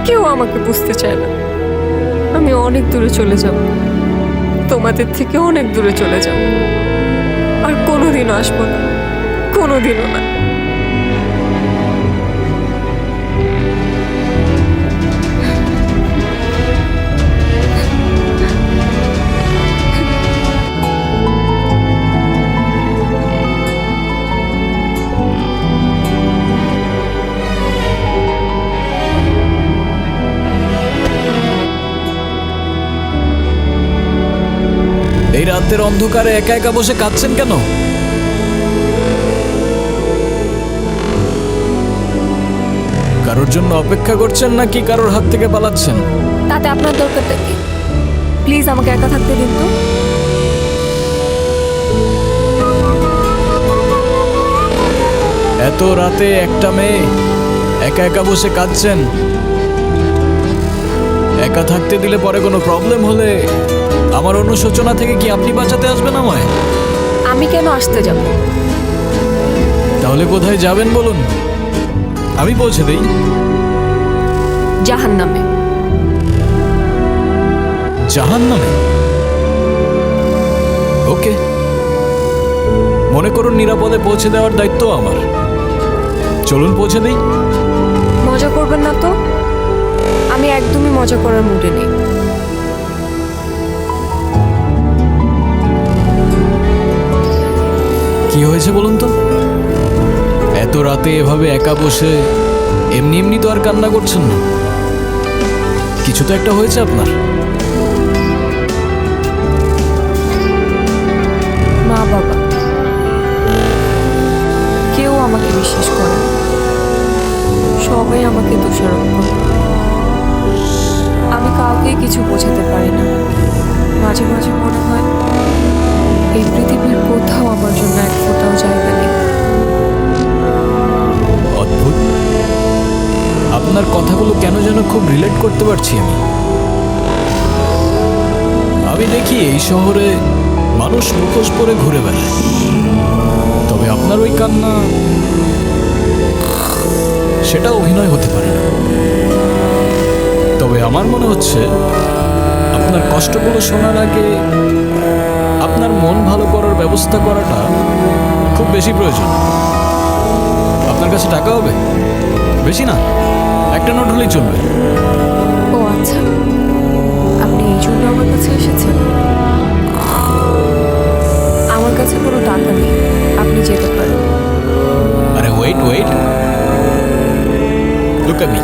কেউ আমাকে বুঝতে চায় না। আমি অনেক দূরে চলে যাব, তোমাদের থেকে অনেক দূরে চলে যাব, আর কোনোদিনও আসবো না, কোনোদিনও না। এই রাতের অন্ধকারে একা একা বসে কাঁদছেন কেন? কারোর জন্য অপেক্ষা করছেন নাকি কারোর হাত থেকে পালাচ্ছেন? তাতে আপনার দরকারটা কি? প্লিজ আমাকে একা থাকতে দিন তো। এত রাতে একটা মেয়ে একা একা বসে কাঁদছেন। একা থাকতে দিলে পরে কোনো প্রবলেম হলে আমার অনুশোচনা থেকে কি আপনি বাঁচাতে আসবেন আমায়? আমি কেন আসতে যাব? তাহলে কোথায় যাবেন বলুন, আমি পৌঁছে দেই। জাহান্নামে। জাহান্নামে? ওকে, মনে করুন নিরাপদে পৌঁছে দেওয়ার দায়িত্ব আমার। চলুন পৌঁছে দেই। মজা করবেন না তো? আমি একদমই মজা করার মুডে নেই। কি হয়েছে বলুন তো? এত রাতে এভাবে একা বসে এমনি এমনি তো আর কান্না করছেন না। কিছু তো একটা হয়েছে আপনার। মা বাবা কেউ আমাকে বিশ্বাস করে না। সবাই আমাকে দোষারোপ করে। আমি কাউকে কিছু বোঝাতে পারি না। মাঝে মাঝে মনে হয় এই পৃথিবীর কোথাও আমার জন্য এক ফোঁটাও জায়গা নেই। অদ্ভুত, আপনার কথাগুলো কেন যেন খুব রিলেট করতে পারছি আমি। আমি দেখি এই শহরে মানুষ মুখোশ পরে ঘুরে বেড়ায়, তবে আপনার ওই কান্না, সেটা অভিনয় হতে পারে না। তবে আমার মনে হচ্ছে আপনার কষ্টগুলো শোনার আগে আপনার মন ভালো করার ব্যবস্থা করাটা খুব বেশি প্রয়োজন। আপনার কাছে টাকা হবে? বেশি না, একটা নোট হলেই চলবে। ও আচ্ছা, আপনি এই জন্য আমার কাছে এসেছেন? আমার কাছে কোনো টাকা নেই, আপনি যেতে পারেন। আরে wait wait, look at me.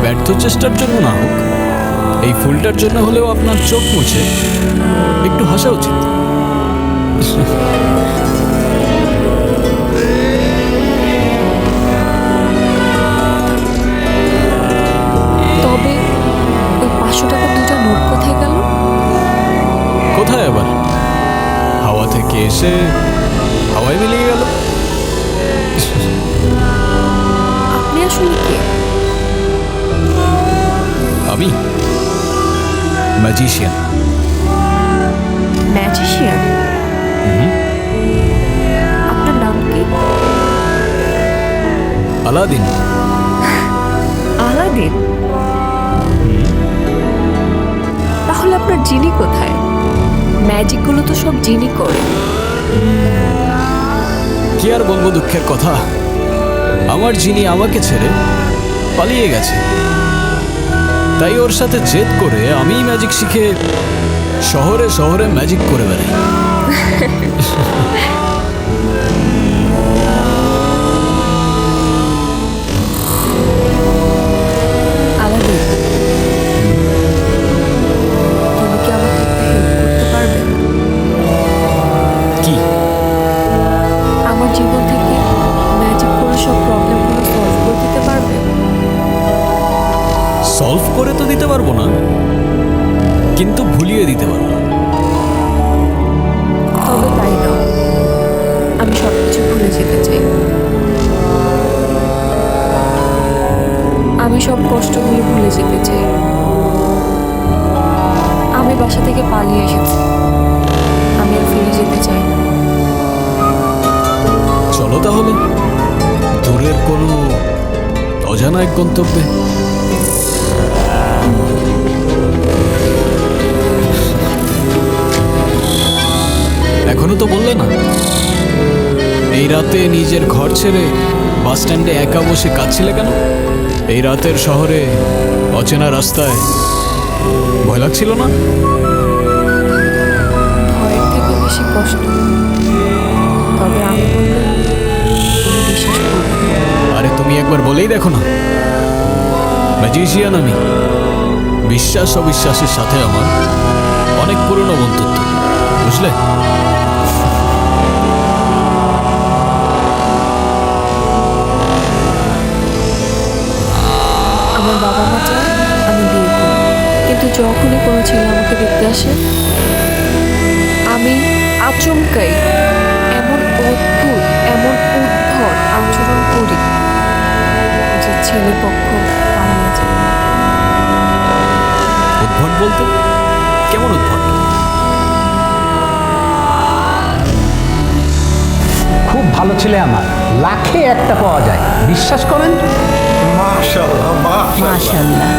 ব্যর্থ চেষ্টার জন্য না হোক, এই ফুলটার জন্য হলেও আপনার চোখ মুছে একটু হাসা উচিত। তবে ওই 500 টাকার দুইটা নোট কোথায় গেল? কোথায় আবার? হাওয়া থেকে এসে হাওয়ায় মিলিয়ে গেল। আপনি আসলে কে? আমি ম্যাজিশিয়ান। ম্যাজিশিয়ান? আপনার নাম কি? আলাদিন। আলাদিন? তাহলে আপনার জিনি কোথায়? ম্যাজিকগুলো তো সব জিনি করে। কি আর বলবো দুঃখের কথা, আমার জিনি আমাকে ছেড়ে পালিয়ে গেছে। তাই ওর সাথে জেদ করে আমি ম্যাজিক শিখে শহরে শহরে ম্যাজিক করে বেড়াই। আলাদিন, তুমি কি আমাকে একটু হেল্প করতে পারবে? কি? আমার জীবন থেকে সলভ করে তো দিতে পারবো না, কিন্তু ভুলিয়ে দিতে পারবো। তবে তাই না, আমি সব কিছু ভুলে যেতে চাই। আমি সব কষ্টগুলো ভুলে যেতে চাই। আমি বাসা থেকে পালিয়ে এসেছি, আমি আর ফিরে যেতে চাই না। চলো তাহলে দূরের কোনো অজানা এক গন্তব্যে। এখনো তো বললে না, এই রাতে নিজের ঘর ছেড়ে বাস স্ট্যান্ডে একা বসে কাঁদছিলে কেন? এই রাতের শহরে অচেনা রাস্তায় ভয় লাগছিল না? ভয়ের থেকে বেশি কষ্ট। তবে আমি বললে তুমি বিশ্বাস করবে না। আরে তুমি একবার বলেই দেখো না, ম্যাজিশিয়ান আমি। বিশ্বাস অবিশ্বাসের সাথে আমার অনেক পুরনো বন্ধুত্ব, বুঝলে? আমার বাবা মা চায় আমি বিয়ে করি, কিন্তু যখনই কোনো ছেলে আমাকে দেখতে আসে আমি আচমকাই এমন অদ্ভুত, এমন উদ্ভট আচরণ করি যে ছেলে পক্ষ পালিয়ে যায়। উদ্ভট বলতে কেমন উদ্ভট? খুব ভালো ছেলে আমার, লাখে একটা পাওয়া যায়, বিশ্বাস করেন। মাশাআল্লাহ, মাশাআল্লাহ। মাশাআল্লাহ।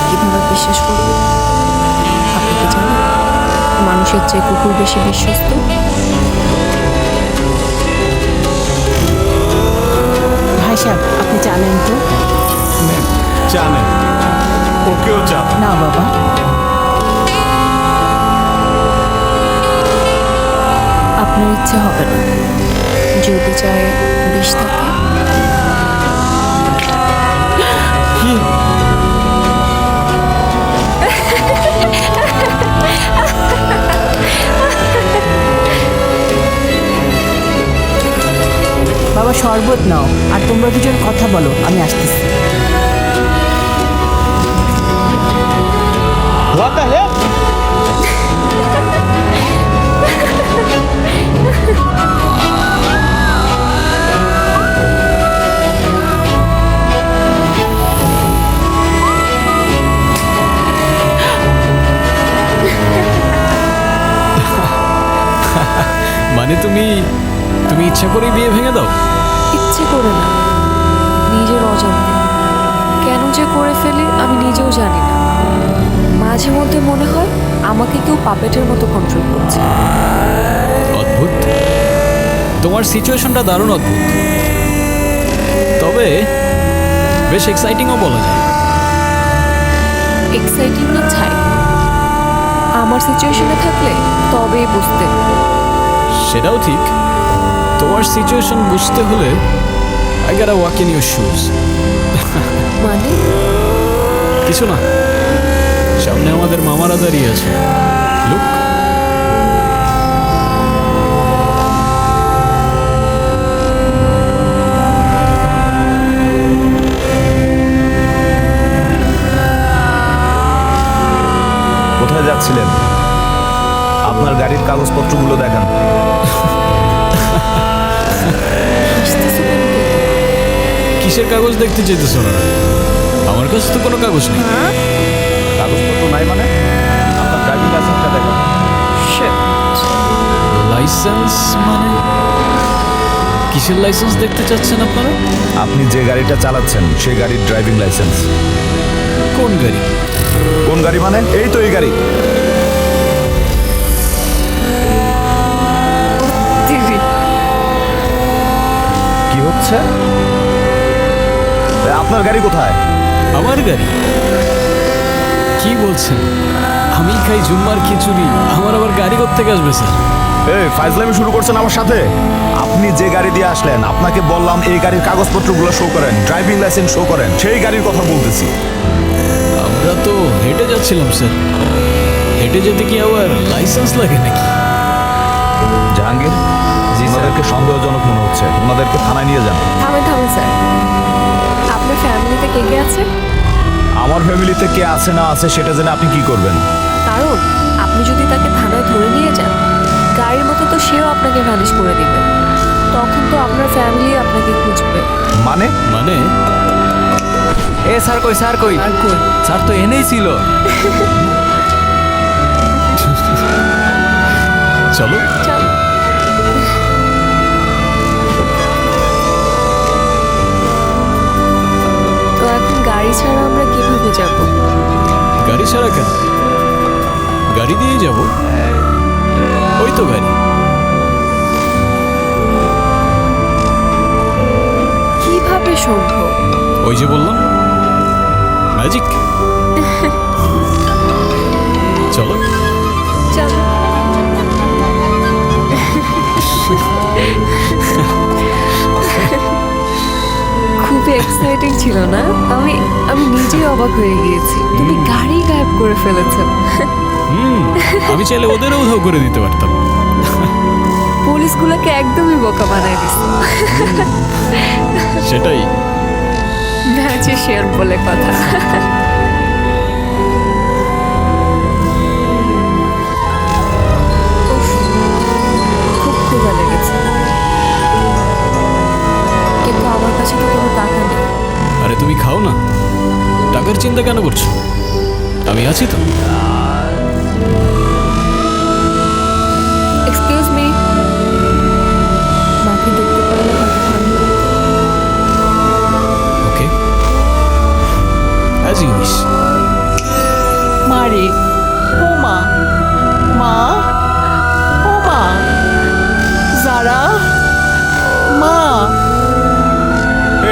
কিভাবে বিশ্বাস করবো? আপনি কি জানেন মানুষের চেয়ে কুকুর বেশি বিশ্বস্ত? ভাই সাহেব, আপনি জানেন তো? জানেন, ওকেও জানেন। না বাবা, আপনার ইচ্ছে হবে না যদি চায় বিষ থাকে। বাবা শরবত নাও, আর তোমরা দুজন কথা বলো, আমি আসতেছি। মানে তুমি তুমি ইচ্ছা করেই বিয়ে ভেঙে দাও? ইচ্ছে করে না, নিজের অজান্তে। কেন যে করে ফেলি আমি নিজেও জানি না। মাঝে মধ্যে মনে হয় আমাকে কেউ পাপেটের মতো কন্ট্রোল করছে। অদ্ভুত, তোমার সিচুয়েশনটা দারুণ অদ্ভুত, তবে বেশ এক্সাইটিংও বলা যায়। এক্সাইটিং না ছাই, আমার সিচুয়েশনে থাকলে তবেই বুঝতে। সেটাও ঠিক, তোমার সিচুয়েশন বুঝতে হলে I got walk in your shoes. মানে কিছু না, সামনে আমাদের মামারা দাঁড়িয়ে আছে। লুক, কোথায় যাচ্ছিলেন? আপনার গাড়ির কাগজপত্রগুলো দেখান। হাসতেছো কেন তুমি? কিসের কাগজ দেখতে চাইতেছো না? আমার কাছে তো কোনো কাগজ নেই। কাগজপত্র নাই মানে? আপনার ড্রাইভিং লাইসেন্সটা দেখান। লাইসেন্স মানে? কিসের লাইসেন্স দেখতে চাচ্ছেন আপনারা? আপনি যে গাড়িটা চালাচ্ছেন সেই গাড়ির ড্রাইভিং লাইসেন্স। কোন গাড়ি? কোন গাড়ি মানে? এই তো এই গাড়ি। দিদি, কি হচ্ছে? আপনার গাড়ি কোথায়? আমার গাড়ি? কি বলছেন? আমি খাই জুম্মার খিচুড়ি, আমার আবার গাড়ি কোত্থেকে আসবে স্যার? এই ফাইজলামি শুরু করছেন আমার সাথে? আপনি যে গাড়ি দিয়ে আসলেন, আপনাকে বললাম এই গাড়ির কাগজপত্রগুলো শো করেন, ড্রাইভিং লাইসেন্স শো করেন। সেই গাড়ির কথা বলতেছি। আমরা তো হেঁটে যাচ্ছিলাম স্যার। হেঁটে যেতে কি আবার লাইসেন্স লাগে নাকি? জাহাঙ্গীর জি, স্যার। ওনাদেরকে সন্দেহজনক মনে হচ্ছে, ওনাদেরকে থানায় নিয়ে যান। থামেন থামেন স্যার, আপনার ফ্যামিলিতে কে কে আছে? আমার ফ্যামিলিতে কে আছে না আছে সেটা জেনে আপনি কি করবেন? কারণ আপনি যদি তাকে থানায় ধরে নিয়ে যান, গাড়ির মতো তো সেও আপনাকে ভ্যানিশ করে দিবে। তখন তো আপনার ফ্যামিলি আপনাকে খুঁজবে। মানে মানে এ স্যার কই স্যার কই স্যার তো এনেই ছিল। চলো। চল। তো এখন গাড়ি ছাড়া আমরা কিভাবে যাব? গাড়ি ছাড়া কেন? গাড়ি দিয়েই যাব। ওই তো গাড়ি। কিভাবে সম্ভব? ওই যে বললাম ম্যাজিক। চলো। চল। খুবই এক্সাইটিং ছিল না? আমি আমি নিজেই অবাক হয়ে গিয়েছি। তুমি গাড়ি গায়েব করে ফেলেছো। আমি চাইলে ওদেরও উধাও করে দিতে পারতাম। পুলিশগুলোকে একদমই বোকা বানায় দিস। সেটাই। ম্যাজিশিয়ান বলে কথা। উফ, খুব ক্ষুধা লেগেছে, কিন্তু আমার কাছে তো কোনো টাকা নেই। আরে তুমি খাও না, টাকার চিন্তা কেন করছো? আমি আছি তো। এক্সকিউজ মি, মাকে দেখতে পারলে হয়তো ভালো হতো। ওকে, অ্যাজ ইউ উইশ। মারে ও মা, মা ও মা, যারা মা।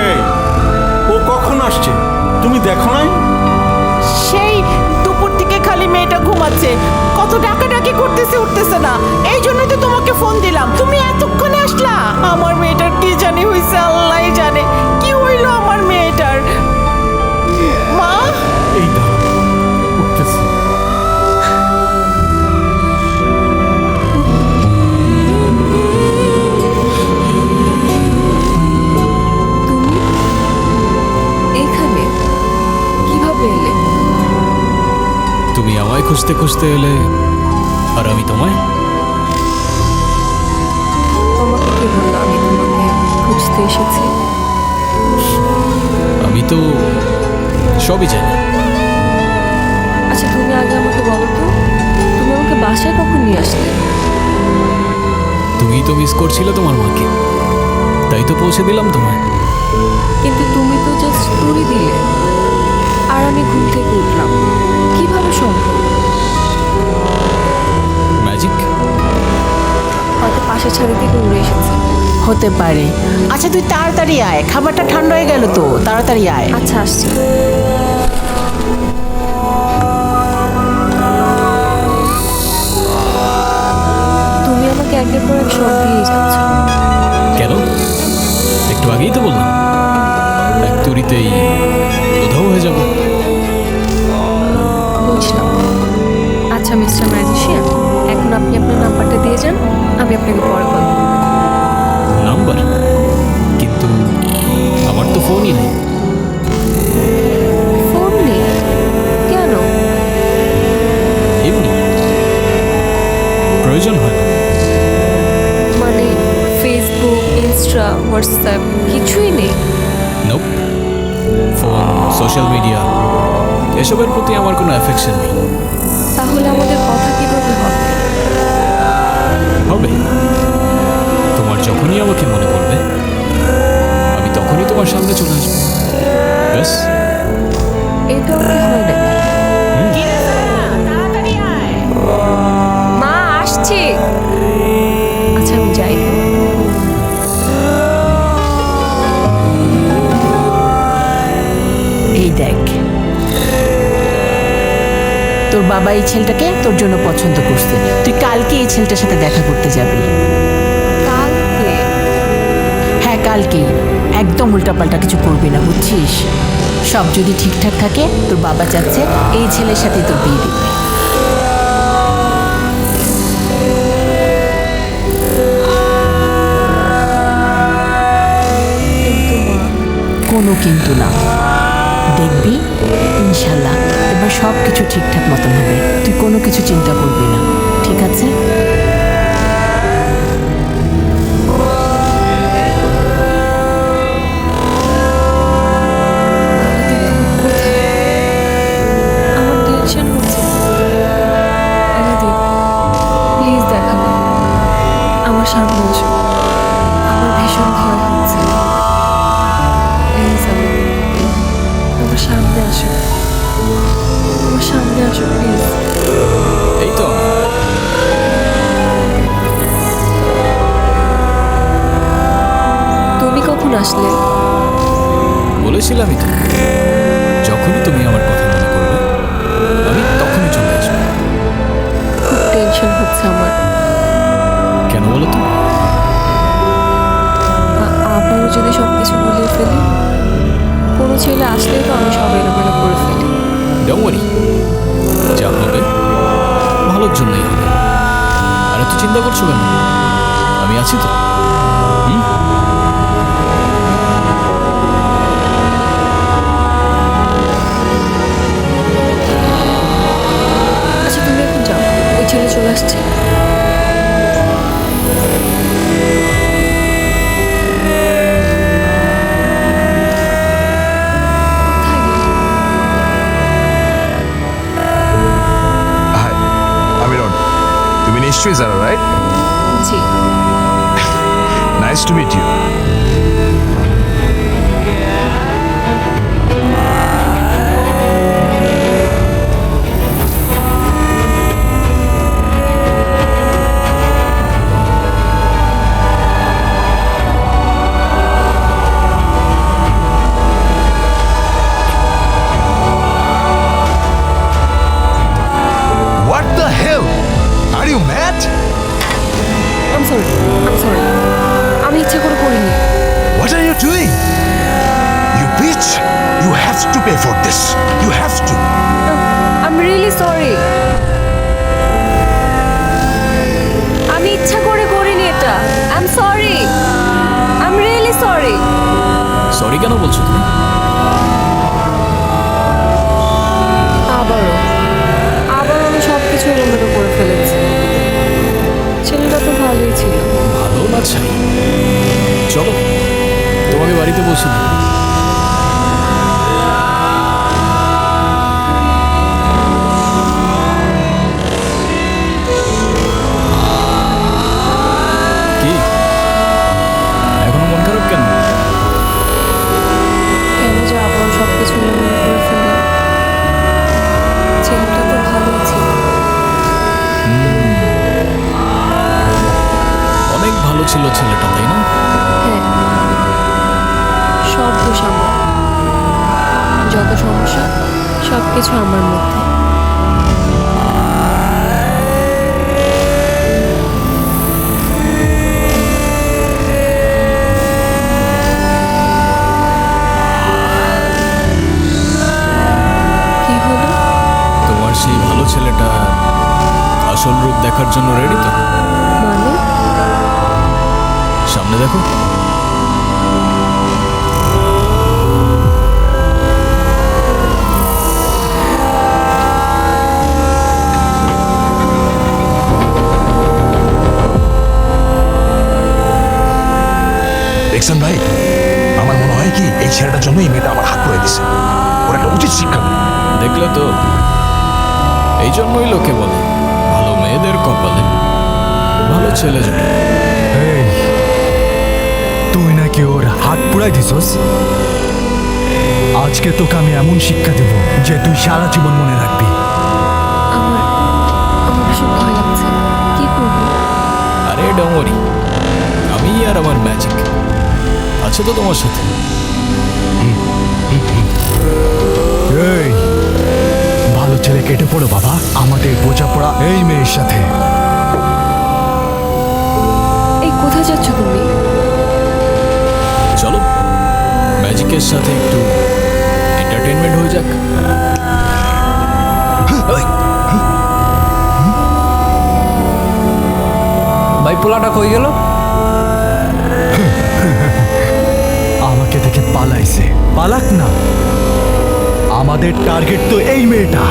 এই ও কখন আসছে তুমি দেখো নাই? সেই দুপুর থেকে খালি মেয়েটা ঘুমাচ্ছে, কত ডাকাডাকি করতেছে, উঠতেছে না। এই জন্যই তো তোমাকে ফোন দিলাম, তুমি এতক্ষণে আসলা। আমার মেয়েটার কি জানি হইছে, আল্লাহই জানে কি হইলো আমার মেয়েটার। মা এই দাঁড়া উঠতেছে। তুমি এখানে কিভাবে এলে? তুমি আমায় খুঁজতে খুঁজতে এলে, আর আমি তোমায়। তোমাকে কে বললো আমি তোমাকে খুঁজতে এসেছি? আমি তো সবই জানি। আচ্ছা তুমি আগে আমাকে বলো তো, তুমি আমাকে বাসায় কখন নিয়ে আসলে? তুমি তো মিস করছিলে তোমার মাকে, তাই তো পৌঁছে দিলাম তোমায়। কিন্তু তুমি তো জাস্ট তুড়ি দিলে, আর আমি ঘুম থেকে উঠলাম। কিভাবে সম্ভব? ম্যাজিক। হয়তো পাশের ছাড়ি থেকে উড়ে এসেছে। হতে পারে। আচ্ছা তুই তাড়াতাড়ি আয়, খাবারটা ঠান্ডা হয়ে গেল তো, তাড়াতাড়ি আয়। আচ্ছা আসছি। তুমি আমাকে একের পর এক সব দিয়ে যাচ্ছ। কেন? একটু আগেই তো বললাম, এক তুড়িতেই উধাও হয়ে যাব। বুঝলাম। আচ্ছা মিস্টার ম্যাজিশিয়ান, এখন আপনি আপনার নাম্বারটা দিয়ে যান, আমি আপনাকে পরে কল করব। নাম্বার? কিন্তু আমার তো ফোনই নেই। ফোন নেই কেন? এমনি প্রয়োজন হয় না। মানে ফেসবুক, ইনস্টা, হোয়াটসঅ্যাপ কিছুই নেই? নোপ। ফোন, সোশ্যাল মিডিয়া এসবের প্রতি আমার কোনো অ্যাফেকশন নেই। তাহলে আমাদের কথা কিভাবে হবে? হবে, তোমার যখনই আমাকে মনে পড়বে আমি তখনই তোমার সামনে চলে আসবো। ব্যাস। এটাও কি হয় নাকি? মা আসছি। আচ্ছা আমি যাই। এই দেখ, তোর বাবা এই ছেলেটাকে তোর জন্য পছন্দ করছে। তুই কালকে এই ছেলেটার সাথে দেখা করতে যাবি। কালকে? হ্যাঁ কালকেই। একদম উল্টাপাল্টা কিছু করবি না, বুঝছিস? সব যদি ঠিকঠাক থাকে, তোর বাবা চাচ্ছে এই ছেলের সাথে তোর বিয়ে দিবে। কোনো কিন্তু না। দেখবি ইনশাল্লাহ এবার সব কিছু ঠিকঠাক মতন হবে। তুই কোনো কিছু চিন্তা করবি না, ঠিক আছে? আমার টেনশন হচ্ছে। আলাদি, প্লিজ দেখা না, আমার সামনে আসো। আমার ভীষণ ভয় হচ্ছে। প্লিজ আমার সামনে আসো, আমার সামনে আসো প্লিজ। এই তো আমি। তুমি কখন আসলে? বলেছিলামই তো, যখনই তুমি আমার কথা মনে করবে আমি তখনই চলে আসবো। খুব টেনশন হচ্ছে আমার। কেন বলো তো? আবারও যদি সব কিছু বলিয়ে ফেলি, কোনো ছেলে আসলেই তো আমি সব এলোমেলো করে ফেলি। ডোন্ট ওয়ারি, যা হবে ভালোর জন্যই হবে। আর এত চিন্তা করছো কেন? আমি আছি তো। হুম? আচ্ছা তুমি এখন যাও, ওই ছেলে চলে আসছে। কোথায় গেল? হাই, আমি রন। তুমি নিশ্চয়ই জানো, রাইট? জি। Nice to meet you. What the hell? Are you mad? Am sorry, আমি ইচ্ছে করে করিনি। What are you doing? You bitch! You have to pay for this. You have to. I am really sorry. আমি ইচ্ছা করে করিনি এটা। I am sorry, I am really sorry. Sorry কেন বলছো তুমি? আবারও আমি সব কিছু এলোমেলো করে ফেলেছি। ছেলেটা তো ভালোই ছিল। ভালো না চাই, চলো তোমাকে বাড়িতে পৌঁছে দিই। কি এখনো মন খারাপ কেন? কেন যে আবারও সব কিছু এলোমেলো করে ফেললাম। ছেলেটা তো ভালোই ছিল। অনেক ভালো ছিল ছেলেটা, তাই না? হ্যাঁ, সব দোষ আমার। যত সমস্যা সব কিছু আমার মধ্যে। কি হলো? তোমার সেই ভালো ছেলেটা আসল রূপ দেখার জন্য রেডি তো? মানে সামনে দেখো। দেখছেন ভাই, আমার মনে হয় কি এই ছেলেটার জন্য এই মেয়েটা আমার হাত করে দিছে। ওর একটা উচিত শিক্ষা দেয়। দেখলে তো, এই জন্যই লোকে বলে ভালো মেয়েদের কপালে ভালো ছেলে জোটে। এই, তুই নাকি ওর হাত পুরাই দিছস? আজকে তোকে আমি এমন শিক্ষা দেব যে তুই সারা জীবন মনে রাখবি। আমার ভীষণ ভয় লাগছে। কি করবো? আরে ডোন্ট ওয়ারি, আমি আর আমার ম্যাজিক আছে তো তোমার সাথে। এই, ভালো ছেলে কেটে পড়ো বাবা, আমাদের বোঝাপড়া এই মেয়ের সাথে। এই কোথায় যাচ্ছ তুমি? চলো ম্যাজিকের সাথে একটু এন্টারটেনমেন্ট হয়ে যাক। ভাই পোলাটা কই গেল? আমাকে দেখে পালাইছে। পালাক না, আমাদের টার্গেট তো এই মেয়েটা।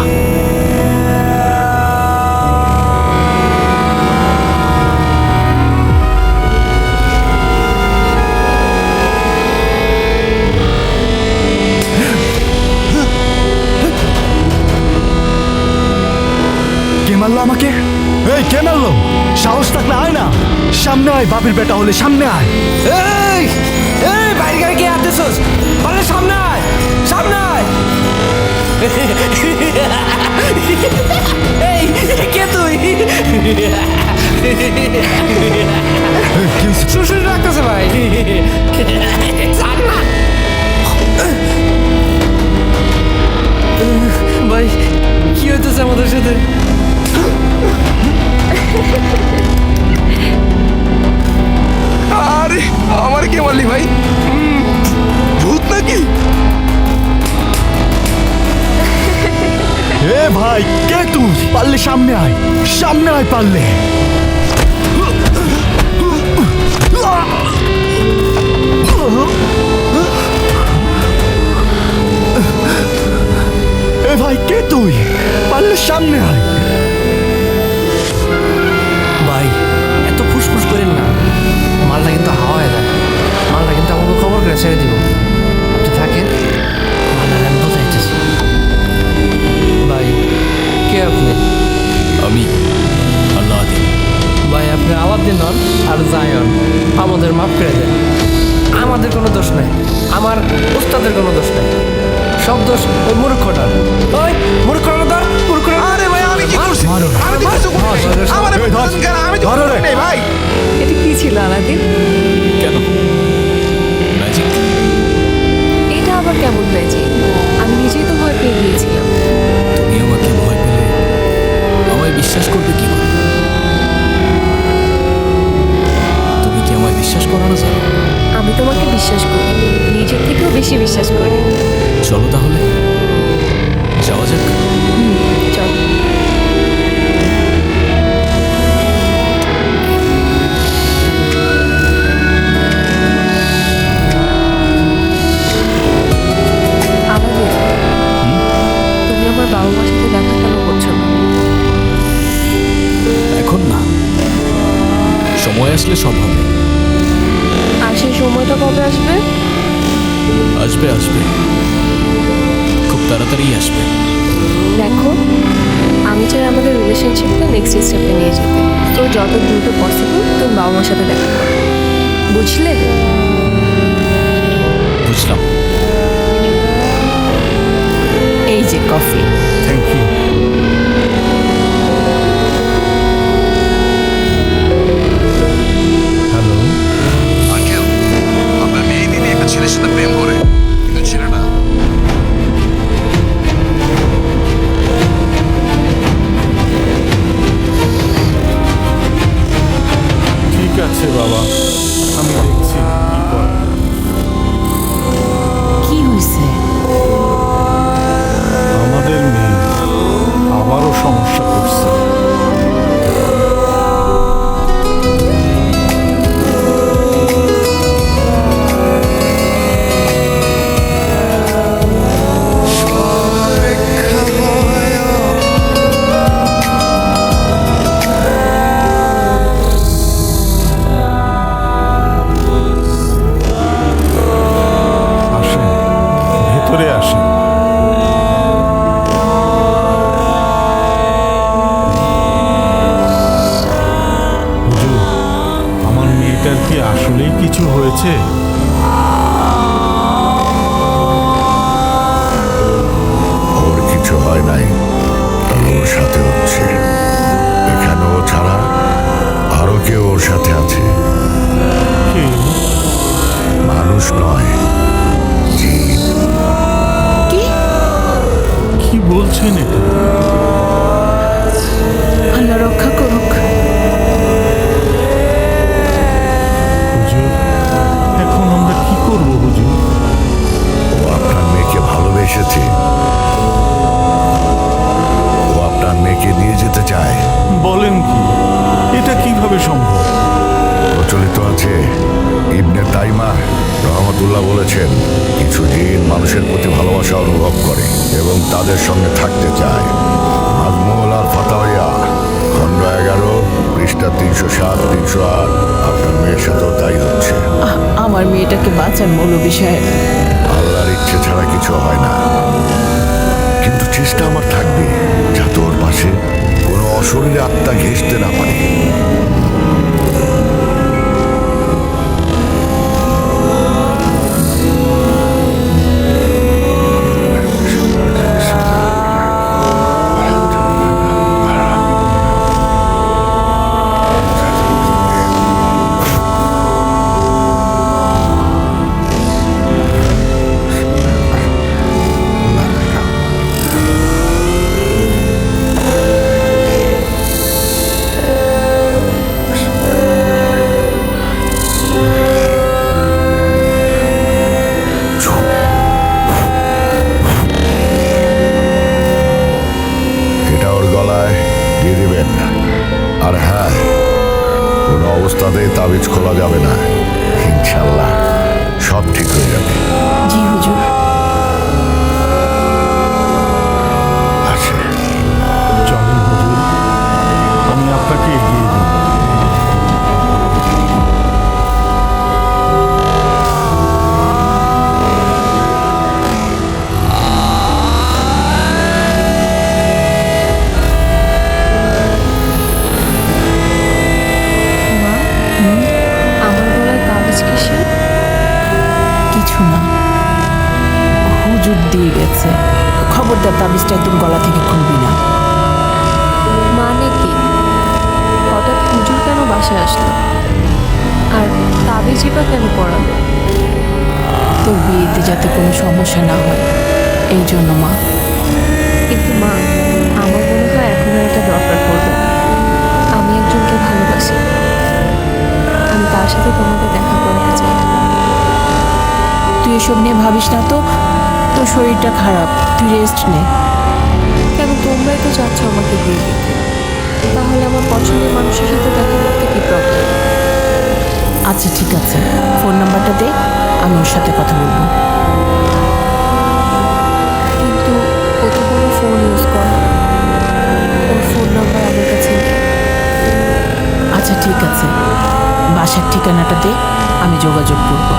কে মারলো আমাকে? এই কে মারলো? সাহস থাকলে আয় না, সামনে আয়, বাপের বেটা হলে সামনে আয়। এই এই বাইরে গাড়ি কে আতেছস? বলে সামনে আয়, সামনে আয়। এই কে তুই? শ্বশুর রাখতেছে ভাই। ভাই কি হইতেছে আমাদের সাথে? আরে আমার কে মারলি ভাই? ভূত নাকি? এ ভাই, কে তুই? পারলে সামনে আয়, সামনে আয় পারলে। এ ভাই, কে তুই? পারলে সামনে আয়। ভাই এত ফুসফুস করেন না, মালটা কিন্তু হাওয়ায় যায়। মালটা কিন্তু আমাকে খবর করে ছেড়ে দিব। আপনি থাকেন, মালটা আমি বোঝাইতেছি। ভাই কে আপনি? আমি আল্লাদিন। ভাই আপনি আলাদিন হন আর জায়ন, আমাদের মাফ করে দেন। আমাদের কোনো দোষ নাই, আমার উস্তাদের কোনো দোষ নাই, সব দোষ ওই মূর্খটার। ওই মূর্খটা ধর, মূর্খটা। আরে ভাই আমি কি করছি? মারো না। আমি তো কিছু করিনি। আমার এই ধর, কেন? আমি তো ধরো কিছু রে। করিনি ভাই। এটা কি ছিল আলাদিন? কেন? ম্যাজিক? এটা আবার কেমন ম্যাজিক? আমি নিজেই তো ভয় পেয়ে গিয়েছিলাম। তুমি আমাকে ভয় পেলে আমায় বিশ্বাস করবে কি করে? তুমি কি আমায় বিশ্বাস করো না জানো? আমি তোমাকে বিশ্বাস করি, নিজের থেকেও বেশি বিশ্বাস করি। চলো তাহলে যাওয়া যাক। চল। আমাদের তুমি আমার বাবা মার সাথে দেখা কেন করছো না? এখন না, সময় আসলে সব হবে। আর সেই সময়টা কবে আসবে? আসবে আসবে, খুব তাড়াতাড়ি আসবে। দেখো, আমি চাই আমাদের রিলেশনশিপটা নেক্সট স্টেপে নিয়ে যেতে। তো যত দ্রুত পসিবল তুমি বাবা মার সাথে দেখা করো, বুঝলে? বুঝলাম। এই যে coffee. Thank you. Hello, uncle, আপনার মেয়ে দিদি একটা ছেলের সাথে প্রেম করে, কিন্তু ছেলেটা ঠিক আছে বাবা, আমি দেখছি কি করা। কি হইছে? আমাদের মেয়ে আবারও সমস্যা করছে। আসেন, ভেতরে আসেন। হুজুর, আমার মেয়েটার কি আসলেই কিছু হয়েছে? ওর কিছু হয় নাই, তবে ওর সাথে হচ্ছে। এখানে ও ছাড়া আরো কেউ ওর সাথে আছে। কে? মানুষ নয়, জিন। কি বলছেন এটা? আল্লাহ রক্ষা করুক। হুজুর, এখন আমরা কি করব হুজুর? ও আপনার মেয়েকে ভালোবেসেছে, ও আপনার মেয়েকে নিয়ে যেতে চায়। বলেন কি? এটা কিভাবে সম্ভব? প্রচলিত আছে, ইবনে তাইমা রহমতুল্লাহ বলেছেন, কিছু জিন মানুষ তাদের সঙ্গে থাকতে চায়। আজমল আর ফাতাওয়া খণ্ড 11 পৃষ্ঠা 307 308। আপনার মেয়ের সাথেও তাই হচ্ছে। আমার মেয়েটাকে বাঁচান মৌলভী সাহেব। আল্লাহর ইচ্ছে ছাড়া কিছু হয় না, কিন্তু চেষ্টা আমার থাকবে যাতে ওর পাশে কোনো অশরীরে আত্মা ঘেঁষতে না পারে। এটা ওর গলায় দিয়ে দিবেন। আর হ্যাঁ, কোনো অবস্থাতেই তাবিজ খোলা যাবে না। ইনশাল্লাহ সব ঠিক হয়ে যাবে। জি হুজুর। আচ্ছা, চলেন হুজুর, আমি আপনাকে এগিয়ে দিই। মা, আমার গলায় তাবিজ কিসের? কিছু না, হুজুর দিয়ে গেছে। খবরদার তাবিজটা একদম গলা থেকে খুলবি না। মানে কি? হঠাৎ হুজুর কেন বাসায় আসলো? আর তাবিজই বা কেন পড়ালো? তোর বিয়েতে যাতে কোনো সমস্যা না হয় এই জন্য মা। কিন্তু মা, আমার মনে হয় এখন আর এটা দরকার পড়বে না। আমি একজনকে ভালোবাসি, আমি তার সাথে তোমাকে দেখা করতে চাই। তুই এসব নিয়ে ভাবিস না তো, তোর শরীরটা খারাপ, তুই রেস্ট নে। কেন তোমরাই তো চাচ্ছ আমাকে বিয়ে দিতে, তাহলে আমার পছন্দের মানুষের সাথে দেখা করতে কি প্রবলেম? আচ্ছা ঠিক আছে, ফোন নাম্বারটা দে, আমি ওর সাথে কথা বলবো। কিন্তু ও তো কোনো ফোন ইউজ করে না, ওর ফোন নাম্বার আমার কাছে নেই। আচ্ছা ঠিক আছে, বাসার ঠিকানাটা দে, আমি যোগাযোগ করব।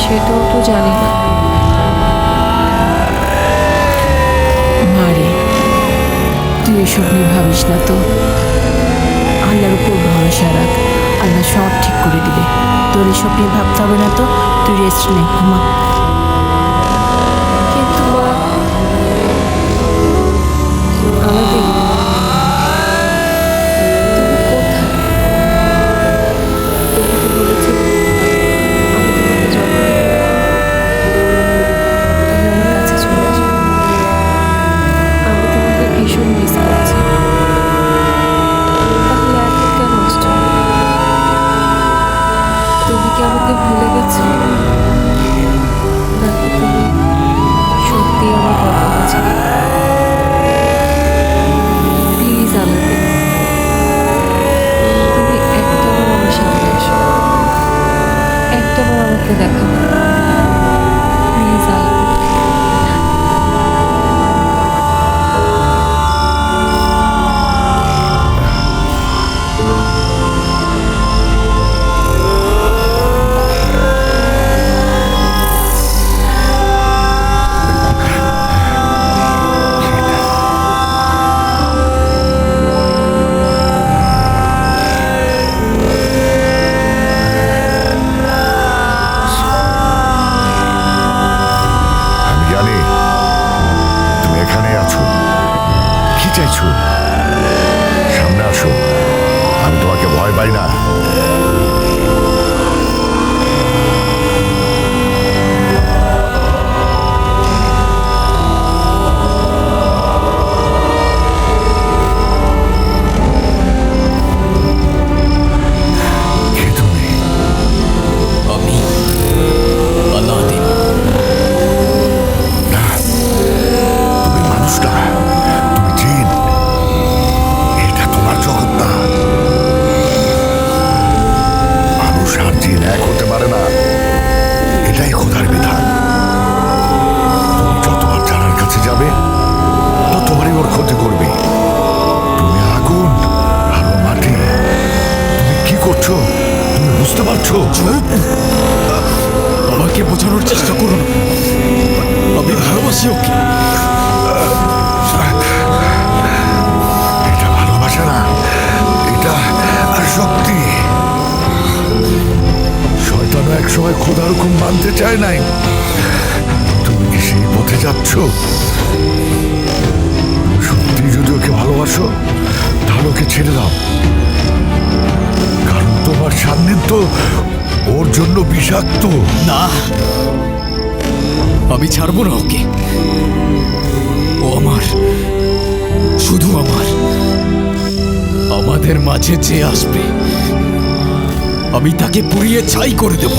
সেটাও তো জানি না। মারে, তুই এসব নিয়ে ভাবিস না তো, আল্লাহর উপর ভরসা রাখ, আল্লাহ সব ঠিক করে দিবে। তোর এসব নিয়ে ভাবতে হবে না তো, তুই রেস্ট নে, ঘুমা। কিন্তু মা, আমাদের তুমি কোথায়? তুমি তো বলেছিলে আমি তোমাকে যখন তুমি আমার কাছে চলে আসবে। আমি তোমাকে ভীষণ মিস করছি। তাহলে এখন কেন আসছো? তুমি কি আমাকে ভুলে গেছো, নাকি তুমি সত্যি আমার কথা বলছো? প্লিজ আমাকে, তুমি একটাবার আমার সামনে এসো, একটাবার আমাকে দেখা দাও, প্লিজ আমাকে। আমি জানি তুমি এখানেই আছো। কি চাইছো? সামনে আসো, আমি তোমাকে ভয় পাই না। কে তুমি? আমি আলাদিন। না, তুমি মানুষ না, তুমি জিন। এটা তোমার জগৎ না। চায় নাই। তুমি কি সেই পথে যাচ্ছ? সত্যি যদি ওকে ভালোবাসো তাহলে ওকে ছেড়ে দাও, কারণ তোমার সান্নিধ্য ওর জন্য বিষাক্ত। না, আমি ছাড়বো না ওকে। ও আমার, শুধু আমার। আমাদের মাঝে যে আসবে আমি তাকে পুড়িয়ে ছাই করে দেব।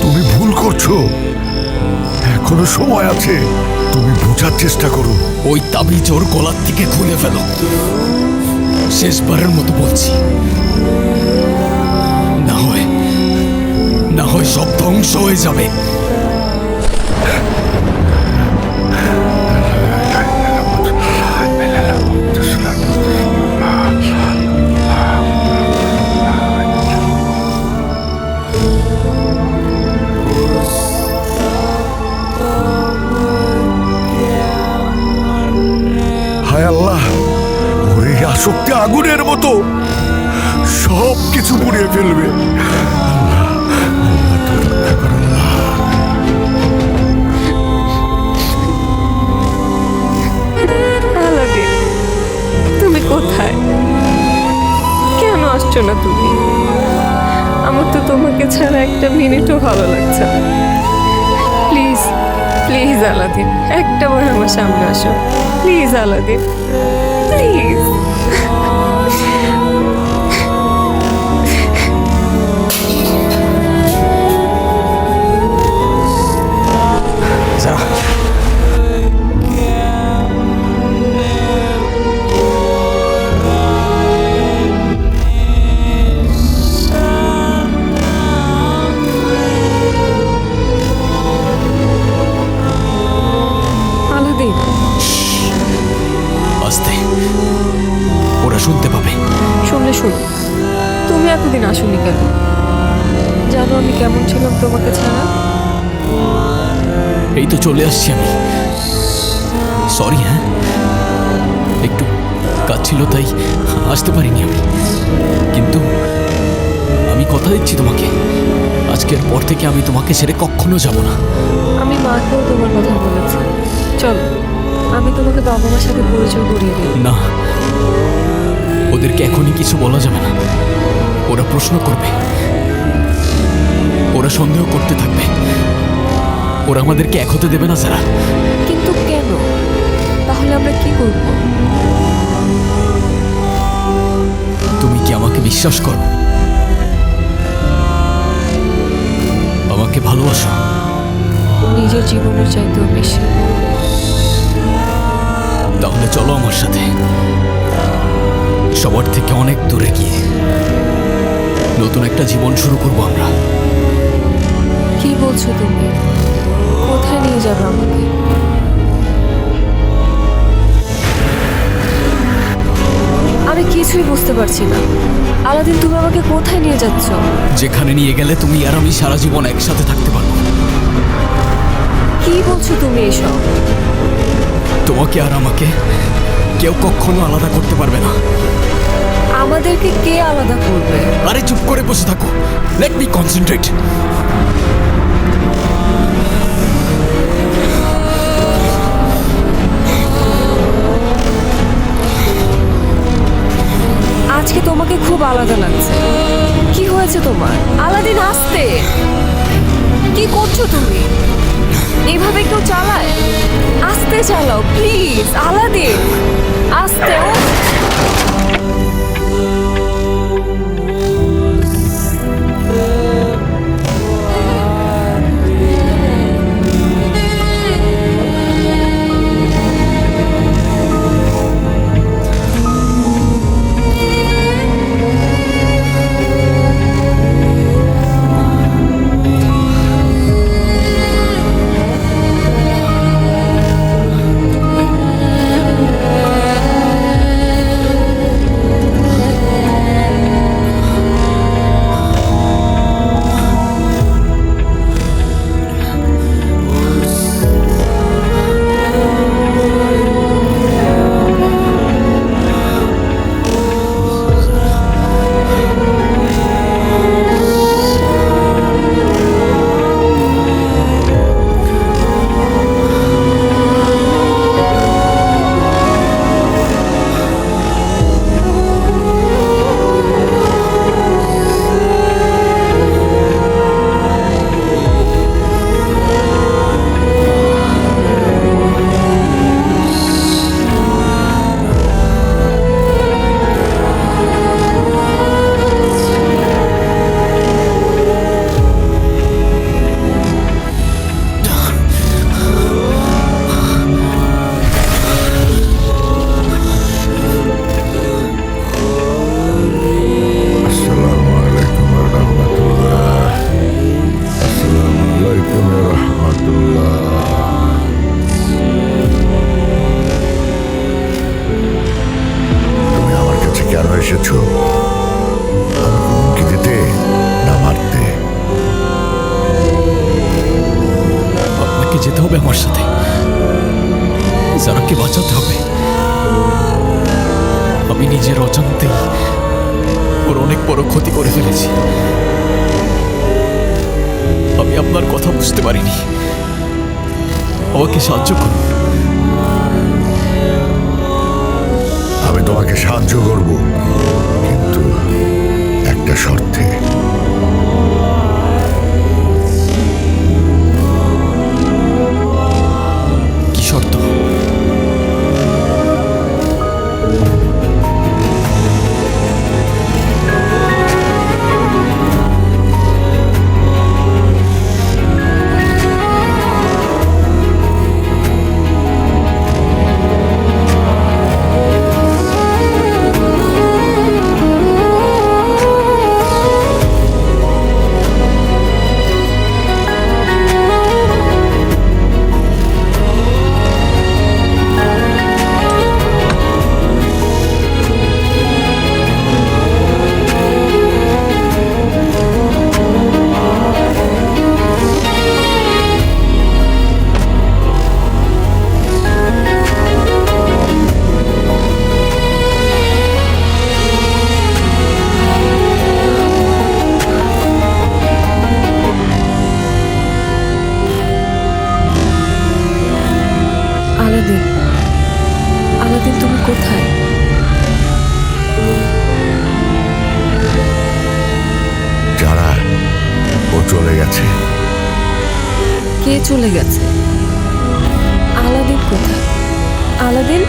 তুমি ভুল করছো, এখনো সময় আছে। তুমি বোঝার চেষ্টা করো। ওই তাবিজ ওর গলার থেকে খুলে ফেলো। শেষবারের মতো বলছি, না হয় সব ধ্বংস হয়ে যাবে। হায় আল্লাহ, ওর এই আসক্তি আগুনের মতো সব কিছু পুড়িয়ে ফেলবে। আলাদিন, তুমি কোথায়? কেন আসছো না তুমি? আমার তো তোমাকে ছাড়া একটা মিনিটও ভালো লাগছে না। প্লিজ প্লিজ আলাদিন, একটা বার আমার সামনে আসো। Please Aladdin, please. আলাদিন, আস্তে, ওরা শুনতে পাবে। শুনলে শুনো, তুমি এতদিন আসোনি কেন? জানো আমি কেমন ছিলাম তোমাকে ছাড়া? এই তো চলে আসছি আমি। সরি, হ্যাঁ, একটু কাজ ছিল তাই আসতে পারিনি আমি। কিন্তু আমি কথা দিচ্ছি তোমাকে, আজকের পর থেকে আমি তোমাকে ছেড়ে কখনো যাব না। আমি মাকেও তোমার কথা বলেছি। চলো, আমি তোমাকে বাবা মার সাথে পরিচয় করিয়ে দিই। না, ওদেরকে এখনই কিছু বলা যাবে না। ওরা প্রশ্ন করবে, ওরা সন্দেহ করতে থাকবে। ওরা আমাদেরকে এক হতে দেবে না সারা। কিন্তু কেন? তাহলে আমরা কি করব? তুমি কি আমাকে বিশ্বাস করো? আমাকে ভালোবাসো? নিজের জীবনের চাইতেও বেশি। তাহলে চলো আমার সাথে, সবার থেকে অনেক দূরে গিয়ে নতুন একটা জীবন শুরু করবো আমরা। কি বলছো তুমি? কোথায় নিয়ে যাবে আমাকে? আমি কিছুই বুঝতে পারছি না। আলাদিন, তুমি আমাকে কোথায় নিয়ে যাচ্ছ? যেখানে নিয়ে গেলে তুমি আর আমি সারা জীবন একসাথে থাকতে পারবো। কি বলছো তুমি এসব? তোমাকে আর আমাকে কেউ কখনো আলাদা করতে পারবে না। আমাদেরকে কে আলাদা করবে? আরে চুপ করে বসে থাকো, লেট মি কনসেন্ট্রেট। আজকে তোমাকে খুব আলাদা লাগছে। কি হয়েছে তোমার? আলাদিন, আসতে। কি করছো তুমি? এইভাবে কেউ চালায়? আস্তে চালাও প্লিজ। আলাদিন, আস্তে। জারাকে যেতে হবে আমার সাথে। জারাকে বাঁচাতে হবে। আমি নিজের অজান্তেই ওর অনেক বড় ক্ষতি করে ফেলেছি। আমি আপনার কথা বুঝতে পারিনি। আমাকে সাহায্য করুন। আমি তোমাকে সাহায্য করব, কিন্তু একটা শর্তে। কি শর্ত? আলাদিন, আলাদিন তুমি কোথায়? যারা ও চলে গেছে। কে চলে গেছে? আলাদিন কোথায়? আলাদিন?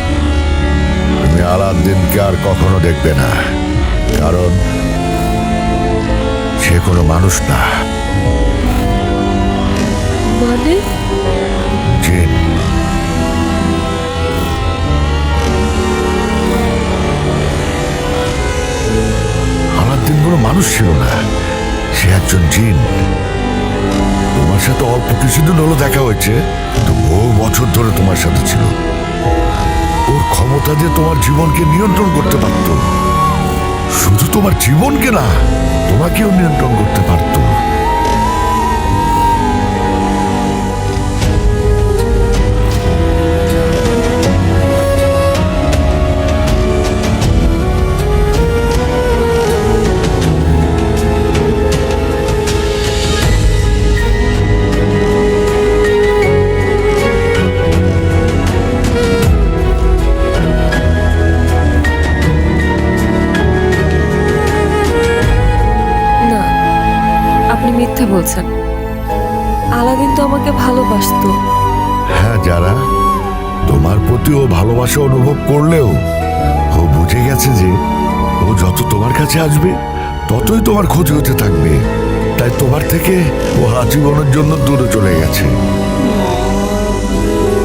তুমি আলাদিনকে আর কখনো দেখবে না, কারণ সে কোনো মানুষ না, মানে? জিন। আলাদিন কোনো মানুষ ছিল না, সে একজন জিন। তোমার সাথে অল্প কিছুদিন হলো দেখা হয়েছে, কিন্তু বহু বছর ধরে তোমার সাথে ছিল। ওর ক্ষমতা দিয়ে তোমার জীবনকে নিয়ন্ত্রণ করতে পারত। শুধু তোমার জীবনকে না, তোমাকেও নিয়ন্ত্রণ করতে পারত। না, আপনি মিথ্যা বলছেন। আলাদিন তো আমাকে ভালোবাসতো। হ্যাঁ, যারা তোমার প্রতি ও ভালোবাসা অনুভব করলেও ও বুঝে গেছে যে ও যত তোমার কাছে আসবে ততই তোমার ক্ষতি হতে থাকবে। তাই তোমার থেকে ও আজীবনের জন্য দূরে চলে গেছে।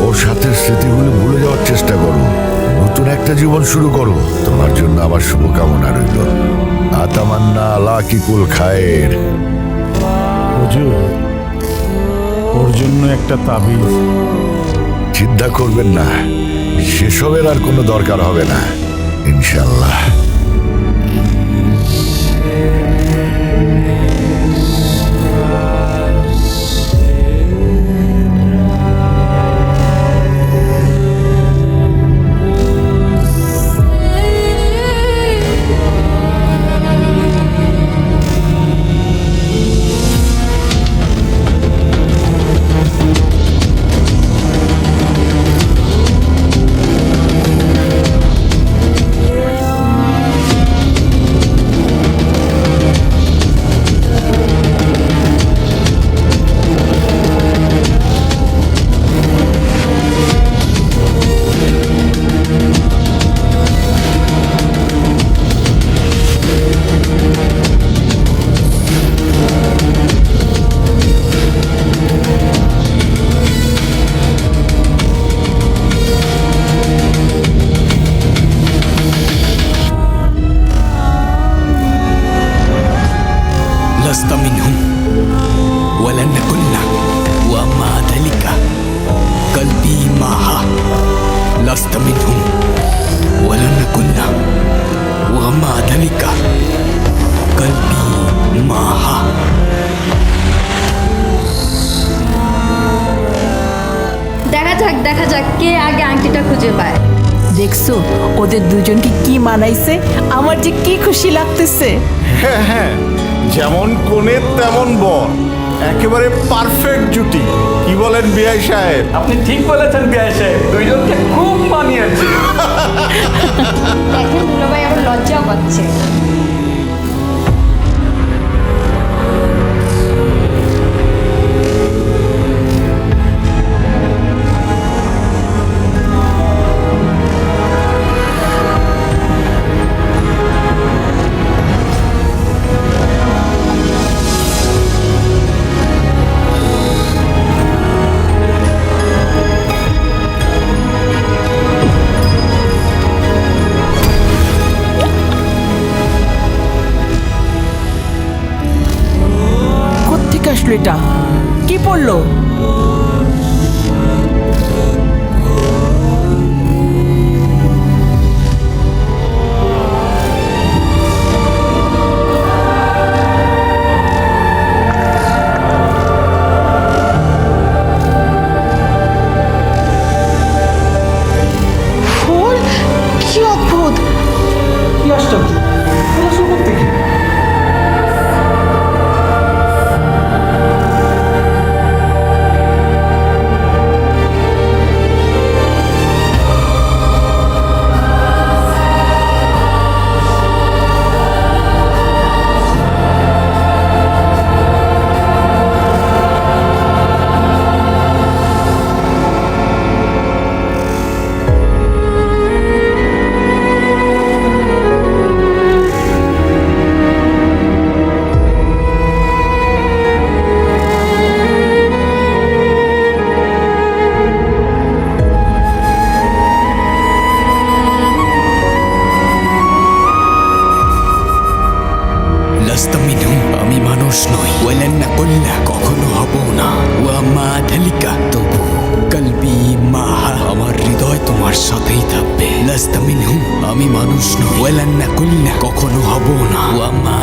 ওর সাথে স্মৃতিগুলো ভুলে যাওয়ার চেষ্টা করো, নতুন একটা জীবন শুরু করো। তোমার জন্য আমার শুভকামনা রইল। আতামান্না আলা কিকুল খায়ের। হুজুর, ওর জন্য একটা তাবিজ। চিন্তা করবেন না, সেসবের আর কোনো দরকার হবে না ইনশাল্লাহ। لست منهم ولن كنا ومع ذلك قلبي معها. لست منهم ولن كنا ومع ذلك قلبي معها. তুমি আলাদিনের সাথে দেখা করতে এসেছো। তুমি আলাদিনকে দেখেছো, কিন্তু তুমি আলাদিনকে দেখোনি। আলাদিন তোমার জীবনে এসেছে, কিন্তু তুমি আলাদিনকে দেখোনি। আলাদিন তোমার জীবনে এসেছে, কিন্তু তুমি আলাদিনকে দেখোনি। আলাদিন তোমার জীবনে এসেছে, কিন্তু তুমি আলাদিনকে দেখোনি। আলাদিন তোমার জীবনে এসেছে, কিন্তু তুমি আলাদিনকে দেখোনি। দেখা যাক কে আগে আংটিটা খুঁজে পায়। দেখছো ওদের দুজনকে কি মানাইছে, আমার যে কি খুশি লাগতেছে। হ্যাঁ হ্যাঁ, যেমন কোণে তেমন বর, একেবারে পারফেক্ট জুটি। কি বলেন বিআই সাহেব? আপনি ঠিক বলেছেন বিআই সাহেব, দুইজনকে খুব মানিয়েছে। দেখেন দুলাভাই আবার লজ্জাও পাচ্ছে। কোত্থেকে আসলো এটা? কি পড়লো? ফুল? কি অদ্ভুত! কি আশ্চর্য, ফুল আসলো কোত্থেকে? আমি মানুষ নই, ওয়ালান না কল্লা কখনো হব না, ওয়া মা ধালিকা তবু কলবি মাহা, আমার হৃদয় তোমার সাথেই থাকবে। লাস্তা মিনহুম, আমি মানুষ নই, ওয়ালান না কল্লা কখনো হব না, ওয়া মা